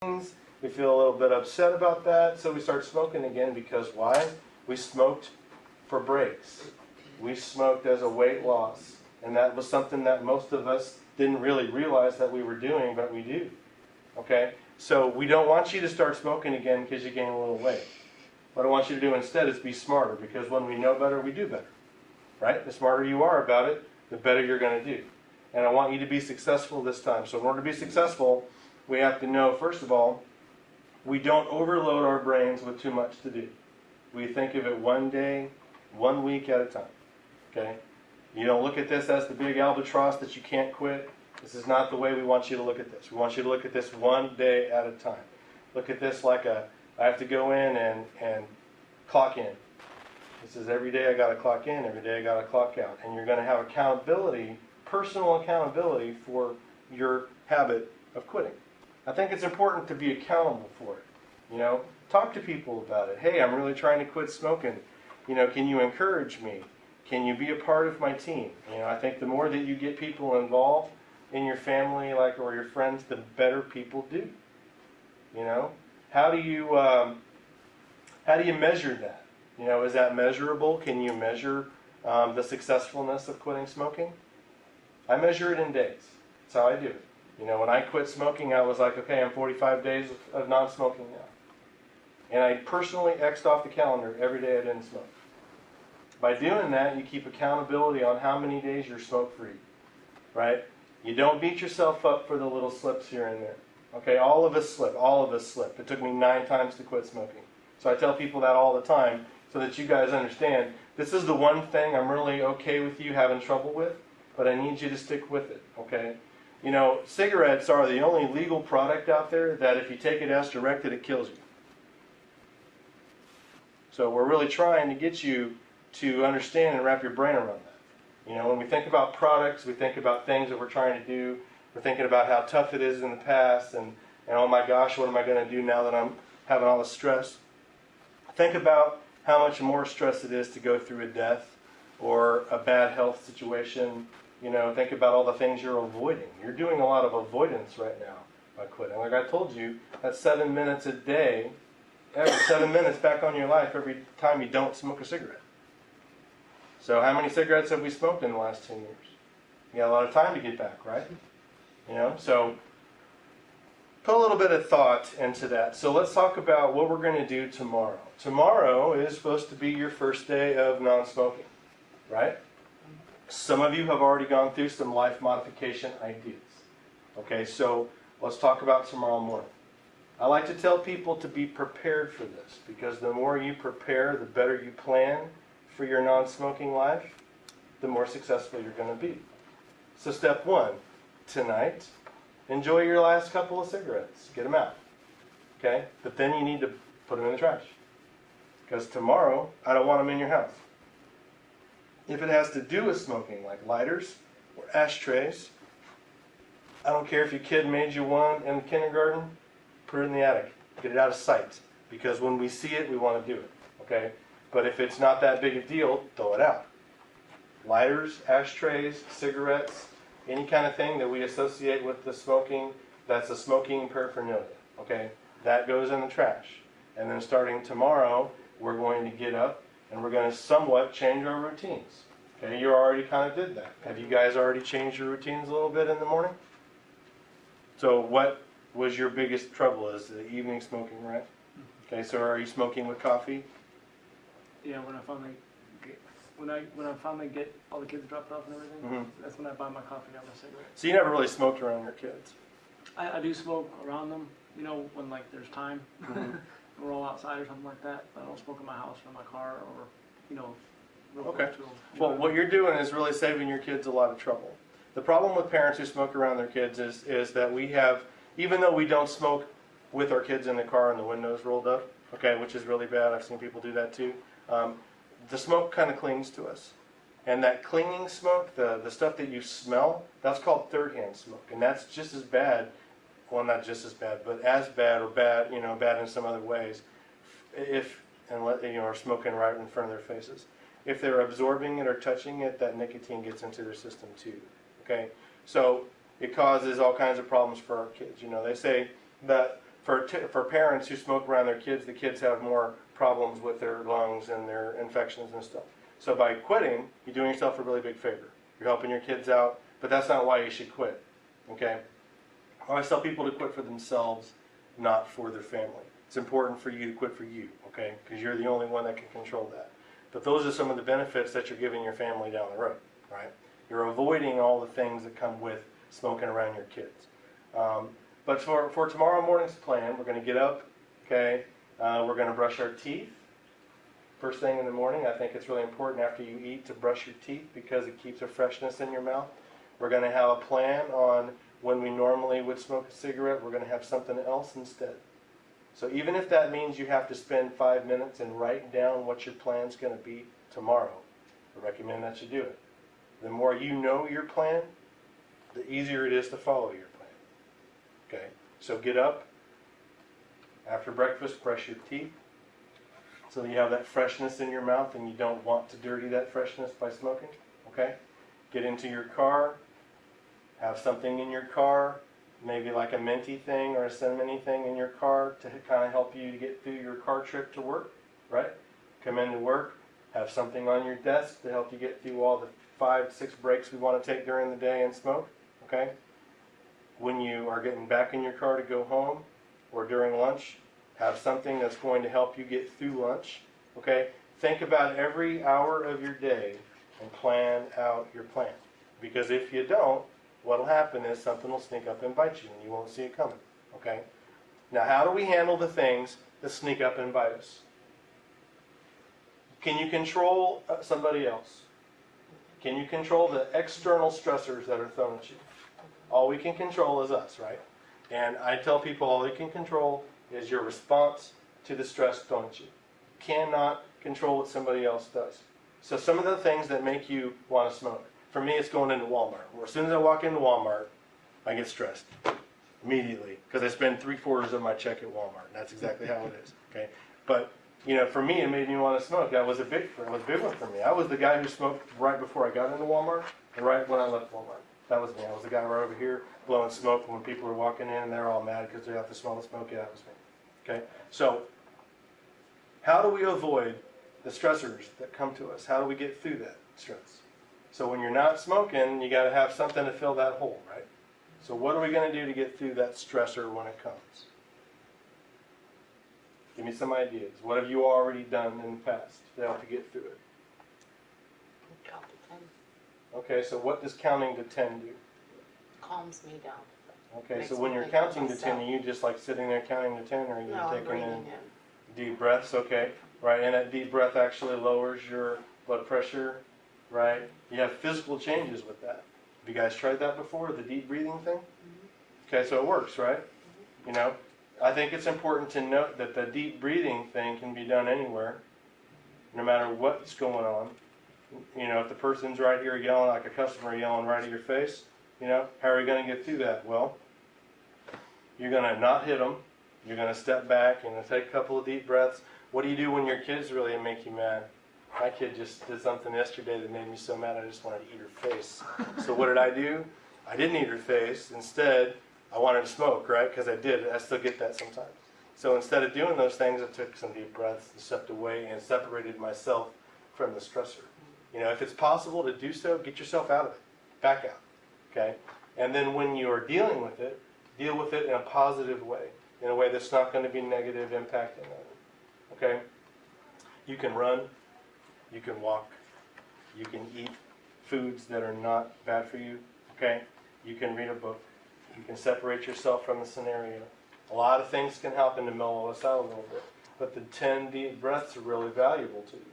We feel a little bit upset about that, so we start smoking again because why? We smoked for breaks. We smoked as a weight loss, and that was something that most of us didn't really realize that we were doing, but we do. Okay? So we don't want you to start smoking again because you gain a little weight. What I want you to do instead is be smarter, because when we know better, we do better. Right? The smarter you are about it, the better you're going to do. And I want you to be successful this time. So in order to be successful, we have to know, first of all, we don't overload our brains with too much to do. We think of it one day, 1 week at a time. Okay? You don't look at this as the big albatross that you can't quit. This is not the way we want you to look at this. We want you to look at this 1 day at a time. Look at this like I have to go in and clock in. This is every day I got to clock in, every day I got to clock out. And you're going to have accountability, personal accountability for your habit of quitting. I think it's important to be accountable for it. You know, talk to people about it. Hey, I'm really trying to quit smoking. You know, can you encourage me? Can you be a part of my team? You know, I think the more that you get people involved in your family, or your friends, the better people do. You know, how do you measure that? You know, is that measurable? Can you measure the successfulness of quitting smoking? I measure it in days. That's how I do it. You know, when I quit smoking, I was like, okay, I'm 45 days of non-smoking now. And I personally X'd off the calendar every day I didn't smoke. By doing that, you keep accountability on how many days you're smoke-free, right? You don't beat yourself up for the little slips here and there. Okay, all of us slip. All of us slip. It took me 9 times to quit smoking. So I tell people that all the time so that you guys understand, this is the one thing I'm really okay with you having trouble with, but I need you to stick with it, okay? You know, cigarettes are the only legal product out there that if you take it as directed, it kills you. So we're really trying to get you to understand and wrap your brain around that. You know, when we think about products, we think about things that we're trying to do. We're thinking about how tough it is in the past, and oh my gosh, what am I going to do now that I'm having all this stress? Think about how much more stress it is to go through a death or a bad health situation. You know, think about all the things you're avoiding. You're doing a lot of avoidance right now by quitting. Like I told you, that's 7 minutes a day, every 7 minutes back on your life every time you don't smoke a cigarette. So how many cigarettes have we smoked in the last 10 years? You got a lot of time to get back, right? You know, so put a little bit of thought into that. So let's talk about what we're going to do tomorrow. Tomorrow is supposed to be your first day of non-smoking, right? Some of you have already gone through some life modification ideas. Okay, so let's talk about tomorrow morning. I like to tell people to be prepared for this, because the more you prepare, the better you plan for your non-smoking life, the more successful you're going to be. So step 1, tonight, enjoy your last couple of cigarettes. Get them out. Okay? But then you need to put them in the trash. Because tomorrow, I don't want them in your house. If it has to do with smoking, like lighters or ashtrays, I don't care if your kid made you one in kindergarten, put it in the attic. Get it out of sight. Because when we see it, we want to do it. Okay? But if it's not that big a deal, throw it out. Lighters, ashtrays, cigarettes, any kind of thing that we associate with the smoking, that's a smoking paraphernalia. Okay? That goes in the trash. And then starting tomorrow, we're going to get up and we're going to somewhat change our routines. Okay? You already kind of did that. Have you guys already changed your routines a little bit in the morning? So what was your biggest trouble? Is the evening smoking, right? Okay, so are you smoking with coffee? Yeah, when I finally get all the kids dropped off and everything, that's when I buy my coffee and my cigarette. So you never really smoked around your kids? I do smoke around them, you know, when like there's time. We're all outside or something like that. But I don't smoke in my house or in my car or, you know, real okay. close to them. Well, what you're doing is really saving your kids a lot of trouble. The problem with parents who smoke around their kids is that we have, even though we don't smoke with our kids in the car and the windows rolled up, okay, which is really bad. I've seen people do that too. The smoke kind of clings to us. And that clinging smoke, the stuff that you smell, that's called third-hand smoke. And that's just as bad, well, not just as bad, but as bad or bad, you know, bad in some other ways, if, and you know, are smoking right in front of their faces. If they're absorbing it or touching it, that nicotine gets into their system too. Okay? So it causes all kinds of problems for our kids. You know, they say that for parents who smoke around their kids, the kids have more problems with their lungs and their infections and stuff. So by quitting, you're doing yourself a really big favor. You're helping your kids out, but that's not why you should quit, okay? I always tell people to quit for themselves, not for their family. It's important for you to quit for you, okay? Because you're the only one that can control that. But those are some of the benefits that you're giving your family down the road, right? You're avoiding all the things that come with smoking around your kids. But for tomorrow morning's plan, we're going to get up, okay? We're going to brush our teeth first thing in the morning. I think it's really important after you eat to brush your teeth because it keeps a freshness in your mouth. We're going to have a plan on when we normally would smoke a cigarette. We're going to have something else instead. So even if that means you have to spend 5 minutes and write down what your plan's going to be tomorrow, I recommend that you do it. The more you know your plan, the easier it is to follow your plan. Okay, so get up after breakfast, brush your teeth so you have that freshness in your mouth and you don't want to dirty that freshness by smoking. Okay, get into your car, have something in your car, maybe like a minty thing or a cinnamony thing in your car to kind of help you to get through your car trip to work, right? Come into work, have something on your desk to help you get through all the 5, 6 breaks we want to take during the day and smoke, okay? When you are getting back in your car to go home or during lunch, have something that's going to help you get through lunch, okay? Think about every hour of your day and plan out your plan. Because if you don't, what will happen is something will sneak up and bite you and you won't see it coming, okay? Now, how do we handle the things that sneak up and bite us? Can you control somebody else? Can you control the external stressors that are thrown at you? All we can control is us, right? And I tell people all you can control is your response to the stress thrown at you. Cannot control what somebody else does. So some of the things that make you want to smoke. For me, it's going into Walmart. As soon as I walk into Walmart, I get stressed immediately because I spend 3/4 of my check at Walmart. And that's exactly how it is. Okay, but you know, for me, it made me want to smoke. That was a big one for me. I was the guy who smoked right before I got into Walmart and right when I left Walmart. That was me. I was the guy right over here blowing smoke when people were walking in and they're all mad because they have to smell the smoke. Yeah, that was me. Okay, so how do we avoid the stressors that come to us? How do we get through that stress? So when you're not smoking, you got to have something to fill that hole, right? So what are we going to do to get through that stressor when it comes? Give me some ideas. What have you already done in the past to help you get through it? Count to 10. Okay, so what does counting to 10 do? Calms me down. Okay, Makes so when me you're think of counting to 10, myself. are you just like sitting there counting to 10, or are you No, I'm taking breathing in in. deep breaths? Okay, right, and that deep breath actually lowers your blood pressure, right? You have physical changes with that. Have you guys tried that before, the deep breathing thing? Okay, so it works, right? You know, I think it's important to note that the deep breathing thing can be done anywhere, no matter what's going on. You know, if the person's right here yelling, like a customer yelling right at your face, you know, how are you going to get through that? Well, you're going to not hit them. You're going to step back and take a couple of deep breaths. What do you do when your kids really make you mad? My kid just did something yesterday that made me so mad I just wanted to eat her face. So what did I do? I didn't eat her face. Instead, I wanted to smoke, right? Because I did. I still get that sometimes. So instead of doing those things, I took some deep breaths and stepped away and separated myself from the stressor. You know, if it's possible to do so, get yourself out of it. Back out. Okay? And then when you are dealing with it, deal with it in a positive way, in a way that's not going to be negative impacting on it. Okay? You can run, you can walk, you can eat foods that are not bad for you. Okay? You can read a book. You can separate yourself from the scenario. A lot of things can help to mellow us out a little bit. But the 10 deep breaths are really valuable to you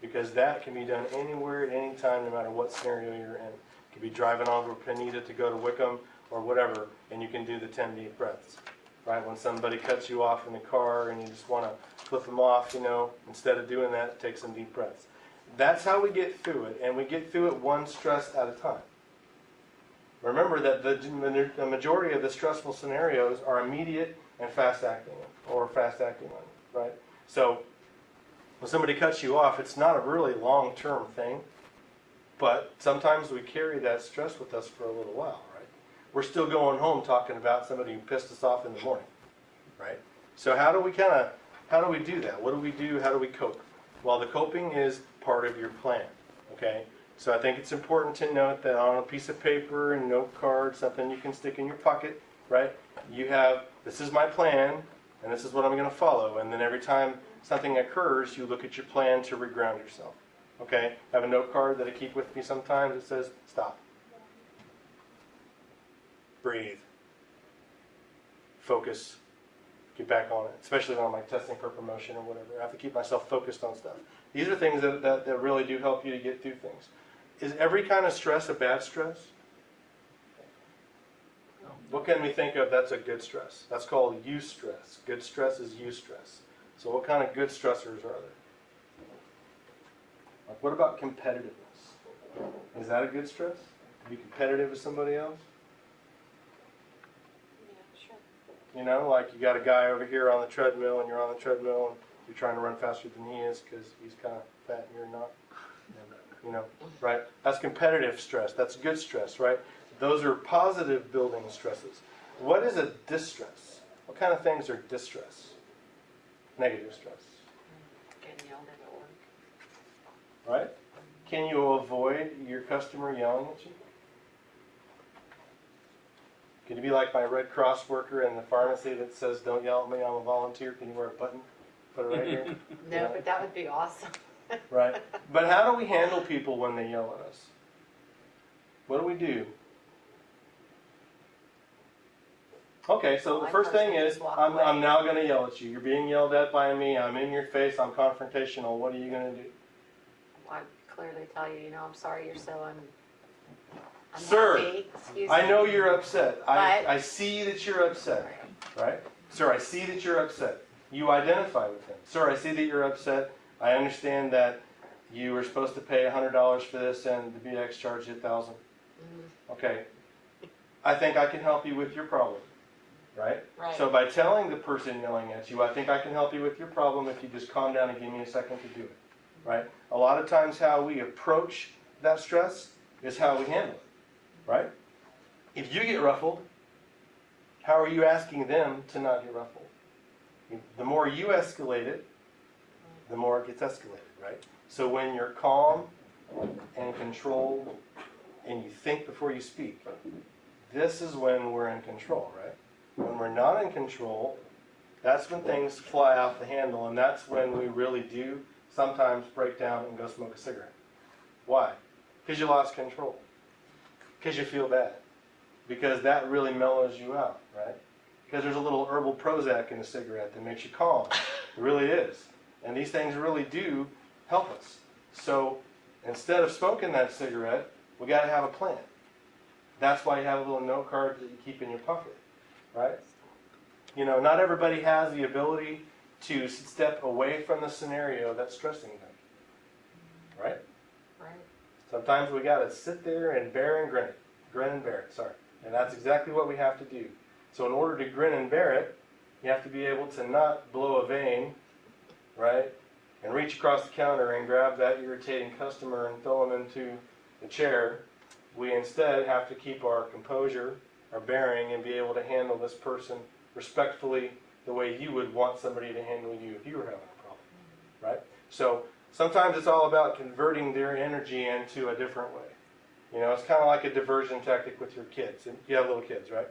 because that can be done anywhere at any time, no matter what scenario you're in. You could be driving over Penita to go to Wickham or whatever, and you can do the 10 deep breaths. Right? When somebody cuts you off in the car and you just want to flip them off, you know, instead of doing that, take some deep breaths. That's how we get through it, and we get through it one stress at a time. Remember that the majority of the stressful scenarios are immediate and fast-acting, or fast-acting ones, right? So when somebody cuts you off, it's not a really long-term thing, but sometimes we carry that stress with us for a little while, right? We're still going home talking about somebody who pissed us off in the morning, right? So how do we do that? What do we do? How do we cope? Well, the coping is part of your plan, okay? So I think it's important to note that on a piece of paper and note card, something you can stick in your pocket, right? You have, this is my plan, and this is what I'm going to follow. And then every time something occurs, you look at your plan to reground yourself, okay? I have a note card that I keep with me sometimes. It says, stop. Breathe. Focus. Get back on it, especially when I'm like testing for promotion or whatever. I have to keep myself focused on stuff. These are things that really do help you to get through things. Is every kind of stress a bad stress? What can we think of that's a good stress? That's called eustress. Good stress is eustress. So what kind of good stressors are there? Like what about competitiveness? Is that a good stress? To be competitive with somebody else? Yeah, sure. You know, like you got a guy over here on the treadmill and you're on the treadmill and you're trying to run faster than he is because he's kind of fat and you're not. You know, right? That's competitive stress. That's good stress, right? Those are positive building stresses. What is a distress? What kind of things are distress? Negative stress. Getting yelled at work. Right? Can you avoid your customer yelling at you? Can you be like my Red Cross worker in the pharmacy that says, don't yell at me, I'm a volunteer? Can you wear a button? Put it right here? No, Yeah. but that would be awesome. Right? But how do we handle people when they yell at us? What do? Okay, so the I first thing personally is, just walk I'm away. now going to yell at you. You're being yelled at by me. I'm in your face. I'm confrontational. What are you going to do? I clearly tell you, I'm sorry you're so Sir, unhappy. Excuse I me. know you're upset. I But- see that you're upset. Right? Sir, I see that you're upset. You identify with him. Sir, I see that you're upset. I understand that you were supposed to pay $100 for this and the BX charged you $1,000. Okay. I think I can help you with your problem. Right? Right. So by telling the person yelling at you, I think I can help you with your problem if you just calm down and give me a second to do it. Right? A lot of times how we approach that stress is how we handle it. Right? If you get ruffled, how are you asking them to not get ruffled? The more you escalate it, the more it gets escalated, right? So when you're calm and controlled and you think before you speak, this is when we're in control, right? When we're not in control, that's when things fly off the handle, and that's when we really do sometimes break down and go smoke a cigarette. Why? Because you lost control. Because you feel bad. Because that really mellows you out, right? Because there's a little herbal Prozac in a cigarette that makes you calm. It really is. And these things really do help us. So instead of smoking that cigarette, we got to have a plan. That's why you have a little note card that you keep in your pocket, right? You know, not everybody has the ability to step away from the scenario that's stressing them, right? Right. Sometimes we got to sit there and bear and grin it. Grin and bear it, sorry. And that's exactly what we have to do. So in order to grin and bear it, you have to be able to not blow a vein, right? And reach across the counter and grab that irritating customer and throw them into the chair. We instead have to keep our composure, our bearing, and be able to handle this person respectfully the way you would want somebody to handle you if you were having a problem, right? So sometimes it's all about converting their energy into a different way. You know, it's kind of like a diversion tactic with your kids. And you have little kids, right?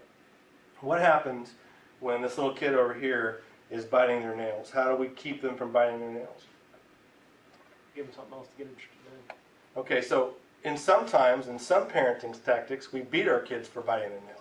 What happens when this little kid over here is biting their nails? How do we keep them from biting their nails? Give them something else to get interested in. Okay, so in some parenting tactics, we beat our kids for biting their nails.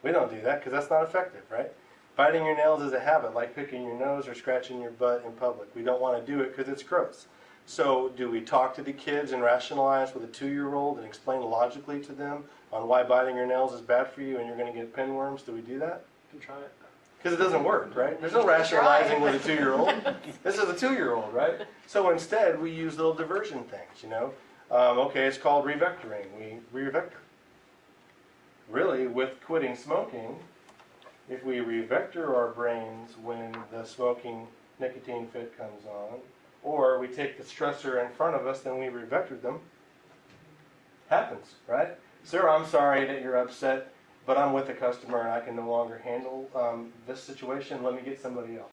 We don't do that because that's not effective, right? Biting your nails is a habit, like picking your nose or scratching your butt in public. We don't want to do it because it's gross. So do we talk to the kids and rationalize with a 2-year-old and explain logically to them on why biting your nails is bad for you and you're going to get pinworms? Do we do that? You can try it. Because it doesn't work, right? There's no rationalizing with a 2-year-old. This is a 2-year-old, right? So instead, we use little diversion things, you know. Okay, it's called revectoring. We revector. Really, with quitting smoking, if we revector our brains when the smoking nicotine fit comes on, or we take the stressor in front of us and we revector them, happens, right? Sir, I'm sorry that you're upset but I'm with the customer and I can no longer handle this situation, let me get somebody else.